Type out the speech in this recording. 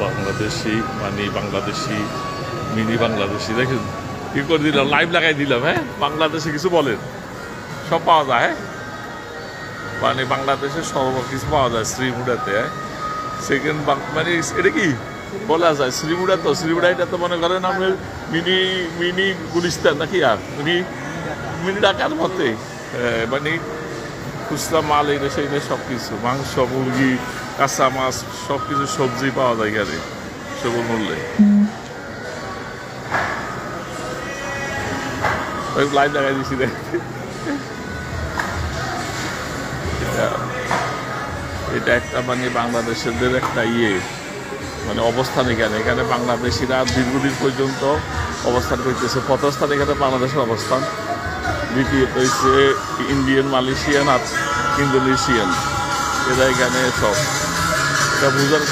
Bangladeshi Bangladeshi mini Bangladeshi দেখেন কি করে দিলাম, লাইভ লাগাই দিলাম। হ্যাঁ, বাংলাদেশে কিছু বলেন, সব পাওয়া যায়। হ্যাঁ, বাংলাদেশে সব কিছু পাওয়া যায় শ্রীমুড়াতে। হ্যাঁ, সেকেন্ড এটা কি বলা যায় শ্রীমুড়া, তো শ্রীমুড়া এটা তো মনে করেন আপনার মিনি মিনি গুলিস্তান নাকি, আর মিনি ঢাকার মতে। খুচরা মাল এটা সেইটা সব কিছু, মাংস, মুরগি, কাঁচা মাছ, সব কিছু সবজি পাওয়া যায় এখানে সবল মূল্যে। লাইন লাগাই দিছি দেখ। এটা একটা বাংলাদেশের একটা অবস্থান এখানে বাংলাদেশিরা দীর্ঘদিন পর্যন্ত অবস্থান করতেছে। প্রথম স্থানে এখানে বাংলাদেশের অবস্থান, দ্বিতীয়ত হচ্ছে ইন্ডিয়ান, মালয়েশিয়ান আর ইন্দোনেশিয়ান, এরা এখানে সব এটা বোঝার